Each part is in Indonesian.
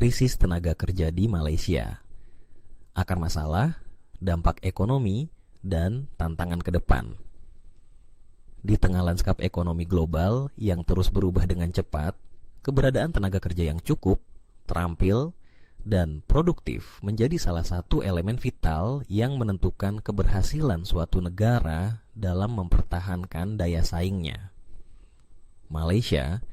krisis tenaga kerja di Malaysia. Akar masalah, dampak ekonomi, dan tantangan ke depan. Di tengah lanskap ekonomi global yang terus berubah dengan cepat, keberadaan tenaga kerja yang cukup, terampil, dan produktif menjadi salah satu elemen vital yang menentukan keberhasilan suatu negara dalam mempertahankan daya saingnya. Malaysia,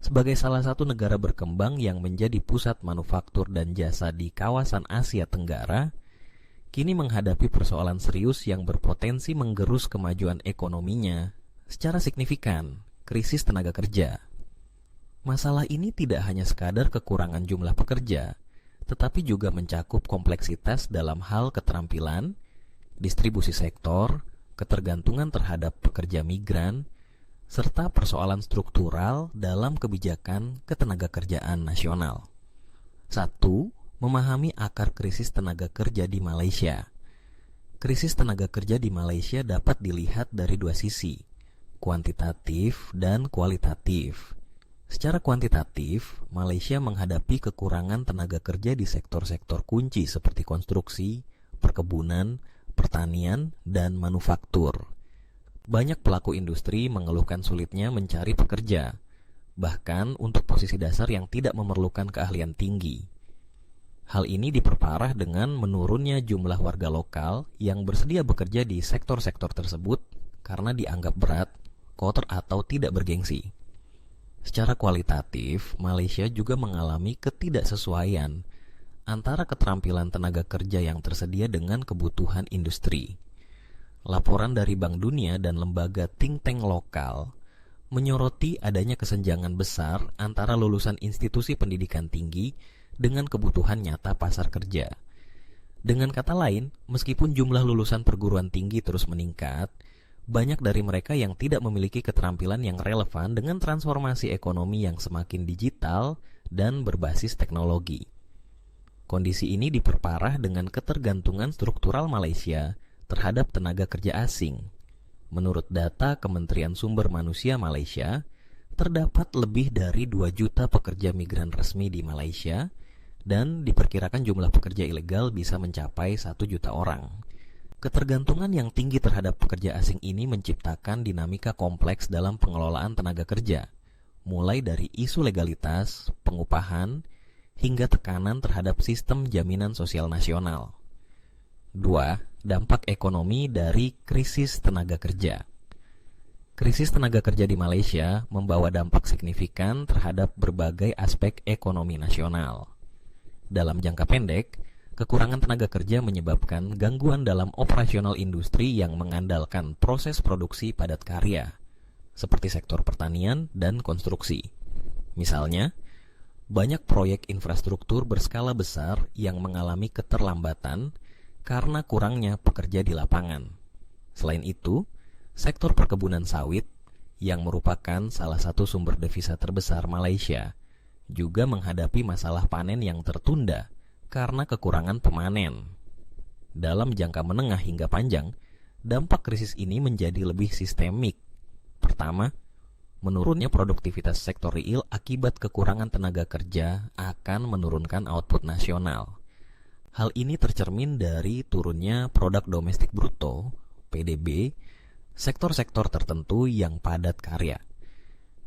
sebagai salah satu negara berkembang yang menjadi pusat manufaktur dan jasa di kawasan Asia Tenggara, kini menghadapi persoalan serius yang berpotensi menggerus kemajuan ekonominya secara signifikan, krisis tenaga kerja. Masalah ini tidak hanya sekadar kekurangan jumlah pekerja, tetapi juga mencakup kompleksitas dalam hal keterampilan, distribusi sektor, ketergantungan terhadap pekerja migran, serta persoalan struktural dalam kebijakan ketenagakerjaan nasional. 1. Memahami akar krisis tenaga kerja di Malaysia. Krisis tenaga kerja di Malaysia dapat dilihat dari dua sisi, kuantitatif dan kualitatif. Secara kuantitatif, Malaysia menghadapi kekurangan tenaga kerja di sektor-sektor kunci seperti konstruksi, perkebunan, pertanian, dan manufaktur. Banyak pelaku industri mengeluhkan sulitnya mencari pekerja, bahkan untuk posisi dasar yang tidak memerlukan keahlian tinggi. Hal ini diperparah dengan menurunnya jumlah warga lokal yang bersedia bekerja di sektor-sektor tersebut karena dianggap berat, kotor atau tidak bergengsi. Secara kualitatif, Malaysia juga mengalami ketidaksesuaian antara keterampilan tenaga kerja yang tersedia dengan kebutuhan industri. Laporan dari Bank Dunia dan lembaga think tank lokal menyoroti adanya kesenjangan besar antara lulusan institusi pendidikan tinggi dengan kebutuhan nyata pasar kerja. Dengan kata lain, meskipun jumlah lulusan perguruan tinggi terus meningkat, banyak dari mereka yang tidak memiliki keterampilan yang relevan dengan transformasi ekonomi yang semakin digital dan berbasis teknologi. Kondisi ini diperparah dengan ketergantungan struktural Malaysia terhadap tenaga kerja asing. Menurut data Kementerian Sumber Manusia Malaysia, terdapat lebih dari 2 juta pekerja migran resmi di Malaysia, dan diperkirakan jumlah pekerja ilegal bisa mencapai 1 juta orang. Ketergantungan yang tinggi terhadap pekerja asing ini menciptakan dinamika kompleks dalam pengelolaan tenaga kerja, mulai dari isu legalitas, pengupahan, hingga tekanan terhadap sistem jaminan sosial nasional. 2. Dampak ekonomi dari krisis tenaga kerja. Krisis tenaga kerja di Malaysia membawa dampak signifikan terhadap berbagai aspek ekonomi nasional. Dalam jangka pendek, kekurangan tenaga kerja menyebabkan gangguan dalam operasional industri yang mengandalkan proses produksi padat karya, seperti sektor pertanian dan konstruksi. Misalnya, banyak proyek infrastruktur berskala besar yang mengalami keterlambatan karena kurangnya pekerja di lapangan. Selain itu, sektor perkebunan sawit, yang merupakan salah satu sumber devisa terbesar Malaysia, juga menghadapi masalah panen yang tertunda karena kekurangan pemanen. Dalam jangka menengah hingga panjang, dampak krisis ini menjadi lebih sistemik. Pertama, menurunnya produktivitas sektor real akibat kekurangan tenaga kerja akan menurunkan output nasional. Hal ini tercermin dari turunnya produk domestik bruto, PDB, sektor-sektor tertentu yang padat karya.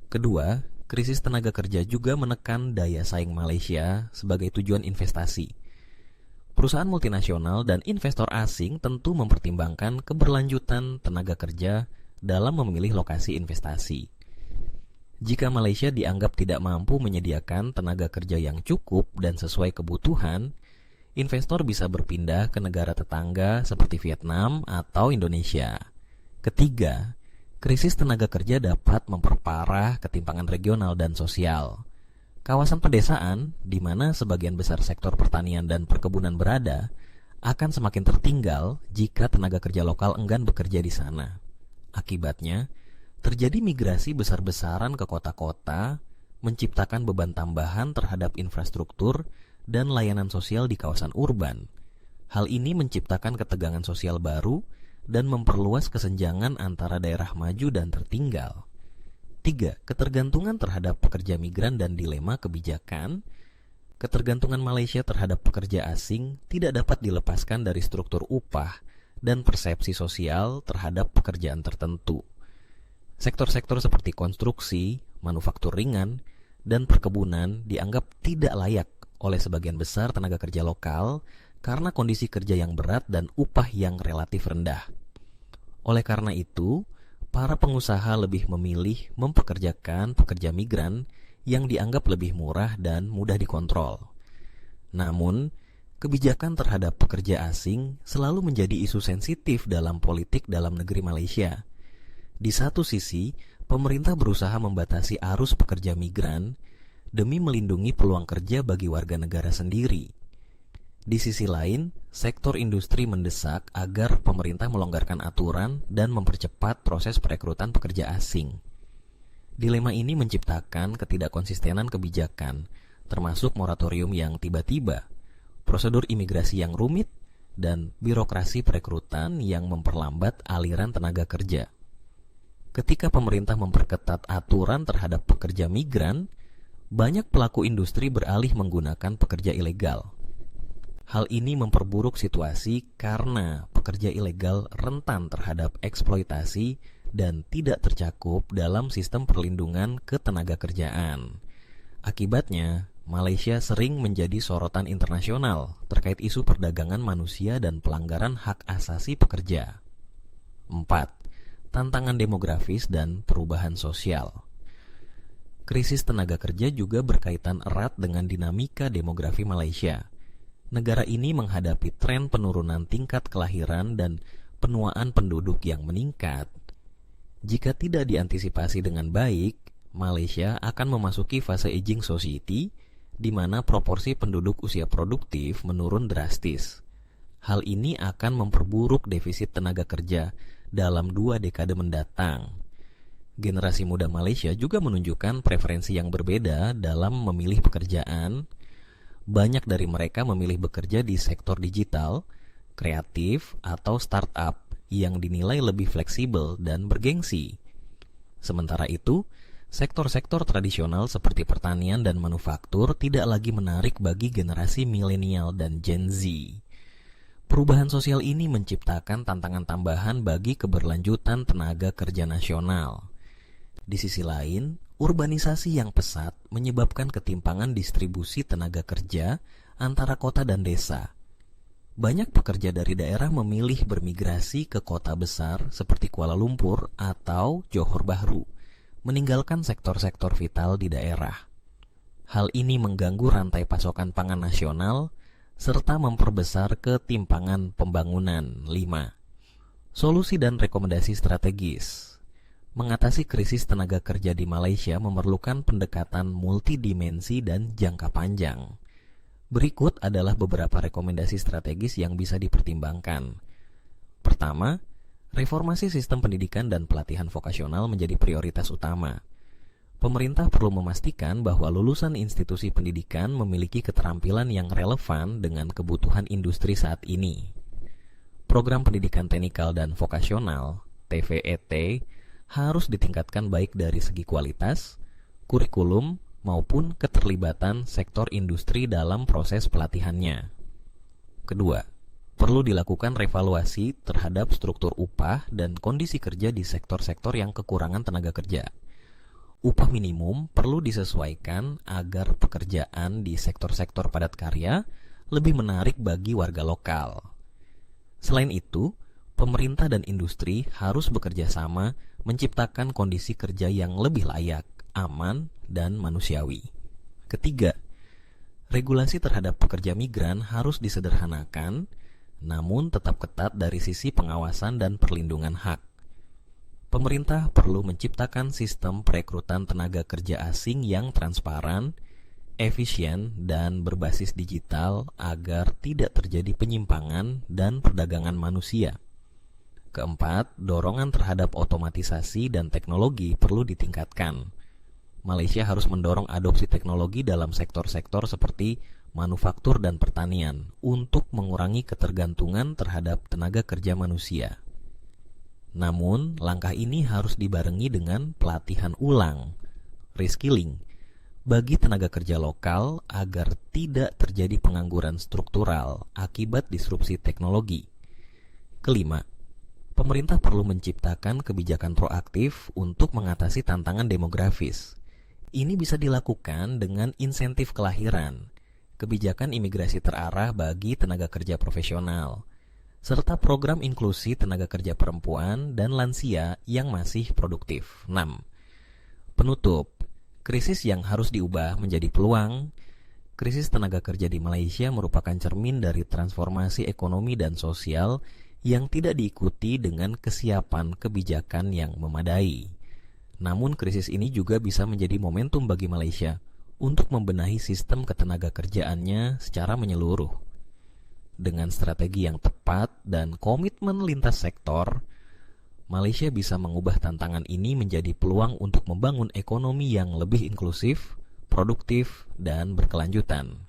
Kedua, krisis tenaga kerja juga menekan daya saing Malaysia sebagai tujuan investasi. Perusahaan multinasional dan investor asing tentu mempertimbangkan keberlanjutan tenaga kerja dalam memilih lokasi investasi. Jika Malaysia dianggap tidak mampu menyediakan tenaga kerja yang cukup dan sesuai kebutuhan, investor bisa berpindah ke negara tetangga seperti Vietnam atau Indonesia. Ketiga, krisis tenaga kerja dapat memperparah ketimpangan regional dan sosial. Kawasan pedesaan, di mana sebagian besar sektor pertanian dan perkebunan berada, akan semakin tertinggal jika tenaga kerja lokal enggan bekerja di sana. Akibatnya, terjadi migrasi besar-besaran ke kota-kota, menciptakan beban tambahan terhadap infrastruktur dan layanan sosial di kawasan urban. Hal ini menciptakan ketegangan sosial baru dan memperluas kesenjangan antara daerah maju dan tertinggal. 3. Ketergantungan terhadap pekerja migran dan dilema kebijakan. ketergantungan Malaysia terhadap pekerja asing tidak dapat dilepaskan dari struktur upah dan persepsi sosial terhadap pekerjaan tertentu. Sektor-sektor seperti konstruksi, manufaktur ringan, dan perkebunan dianggap tidak layak oleh sebagian besar tenaga kerja lokal karena kondisi kerja yang berat dan upah yang relatif rendah. Oleh karena itu, para pengusaha lebih memilih mempekerjakan pekerja migran yang dianggap lebih murah dan mudah dikontrol. Namun, kebijakan terhadap pekerja asing selalu menjadi isu sensitif dalam politik dalam negeri Malaysia. Di satu sisi, pemerintah berusaha membatasi arus pekerja migran demi melindungi peluang kerja bagi warga negara sendiri. Di sisi lain, sektor industri mendesak agar pemerintah melonggarkan aturan dan mempercepat proses perekrutan pekerja asing. Dilema ini menciptakan ketidakkonsistenan kebijakan, termasuk moratorium yang tiba-tiba, prosedur imigrasi yang rumit, dan birokrasi perekrutan yang memperlambat aliran tenaga kerja. Ketika pemerintah memperketat aturan terhadap pekerja migran, banyak pelaku industri beralih menggunakan pekerja ilegal. Hal ini memperburuk situasi karena pekerja ilegal rentan terhadap eksploitasi dan tidak tercakup dalam sistem perlindungan ketenaga kerjaan. Akibatnya, Malaysia sering menjadi sorotan internasional terkait isu perdagangan manusia dan pelanggaran hak asasi pekerja. 4. Tantangan demografis dan perubahan sosial. Krisis tenaga kerja juga berkaitan erat dengan dinamika demografi Malaysia. Negara ini menghadapi tren penurunan tingkat kelahiran dan penuaan penduduk yang meningkat. Jika tidak diantisipasi dengan baik, Malaysia akan memasuki fase aging society, di mana proporsi penduduk usia produktif menurun drastis. Hal ini akan memperburuk defisit tenaga kerja dalam 2 dekade mendatang. Generasi muda Malaysia juga menunjukkan preferensi yang berbeda dalam memilih pekerjaan. Banyak dari mereka memilih bekerja di sektor digital, kreatif, atau startup yang dinilai lebih fleksibel dan bergengsi. Sementara itu, sektor-sektor tradisional seperti pertanian dan manufaktur tidak lagi menarik bagi generasi milenial dan Gen Z. Perubahan sosial ini menciptakan tantangan tambahan bagi keberlanjutan tenaga kerja nasional. Di sisi lain, urbanisasi yang pesat menyebabkan ketimpangan distribusi tenaga kerja antara kota dan desa. Banyak pekerja dari daerah memilih bermigrasi ke kota besar seperti Kuala Lumpur atau Johor Bahru, meninggalkan sektor-sektor vital di daerah. Hal ini mengganggu rantai pasokan pangan nasional serta memperbesar ketimpangan pembangunan. 5. Solusi dan rekomendasi strategis. Mengatasi krisis tenaga kerja di Malaysia memerlukan pendekatan multidimensi dan jangka panjang. Berikut adalah beberapa rekomendasi strategis yang bisa dipertimbangkan. Pertama, reformasi sistem pendidikan dan pelatihan vokasional menjadi prioritas utama. Pemerintah perlu memastikan bahwa lulusan institusi pendidikan memiliki keterampilan yang relevan dengan kebutuhan industri saat ini. Program pendidikan teknikal dan vokasional, TVET, harus ditingkatkan baik dari segi kualitas, kurikulum, maupun keterlibatan sektor industri dalam proses pelatihannya. Kedua, perlu dilakukan revaluasi terhadap struktur upah dan kondisi kerja di sektor-sektor yang kekurangan tenaga kerja. Upah minimum perlu disesuaikan agar pekerjaan di sektor-sektor padat karya lebih menarik bagi warga lokal. Selain itu, pemerintah dan industri harus bekerja sama menciptakan kondisi kerja yang lebih layak, aman, dan manusiawi. Ketiga, regulasi terhadap pekerja migran harus disederhanakan, namun tetap ketat dari sisi pengawasan dan perlindungan hak. Pemerintah perlu menciptakan sistem perekrutan tenaga kerja asing yang transparan, efisien, dan berbasis digital agar tidak terjadi penyimpangan dan perdagangan manusia. Keempat, dorongan terhadap otomatisasi dan teknologi perlu ditingkatkan. Malaysia harus mendorong adopsi teknologi dalam sektor-sektor seperti manufaktur dan pertanian untuk mengurangi ketergantungan terhadap tenaga kerja manusia. Namun, langkah ini harus dibarengi dengan pelatihan ulang, reskilling, bagi tenaga kerja lokal agar tidak terjadi pengangguran struktural akibat disrupsi teknologi. Kelima, pemerintah perlu menciptakan kebijakan proaktif untuk mengatasi tantangan demografis. Ini bisa dilakukan dengan insentif kelahiran, kebijakan imigrasi terarah bagi tenaga kerja profesional, serta program inklusi tenaga kerja perempuan dan lansia yang masih produktif. 6. Penutup, krisis yang harus diubah menjadi peluang. Krisis tenaga kerja di Malaysia merupakan cermin dari transformasi ekonomi dan sosial yang tidak diikuti dengan kesiapan kebijakan yang memadai. Namun krisis ini juga bisa menjadi momentum bagi Malaysia untuk membenahi sistem ketenaga kerjaannya secara menyeluruh. Dengan strategi yang tepat dan komitmen lintas sektor, Malaysia bisa mengubah tantangan ini menjadi peluang untuk membangun ekonomi yang lebih inklusif, produktif, dan berkelanjutan.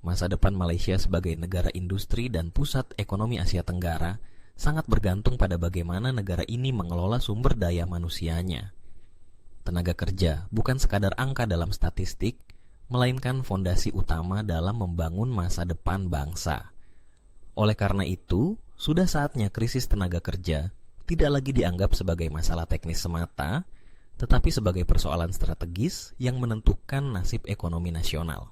Masa depan Malaysia sebagai negara industri dan pusat ekonomi Asia Tenggara sangat bergantung pada bagaimana negara ini mengelola sumber daya manusianya. Tenaga kerja bukan sekadar angka dalam statistik, melainkan fondasi utama dalam membangun masa depan bangsa. Oleh karena itu, sudah saatnya krisis tenaga kerja tidak lagi dianggap sebagai masalah teknis semata, tetapi sebagai persoalan strategis yang menentukan nasib ekonomi nasional.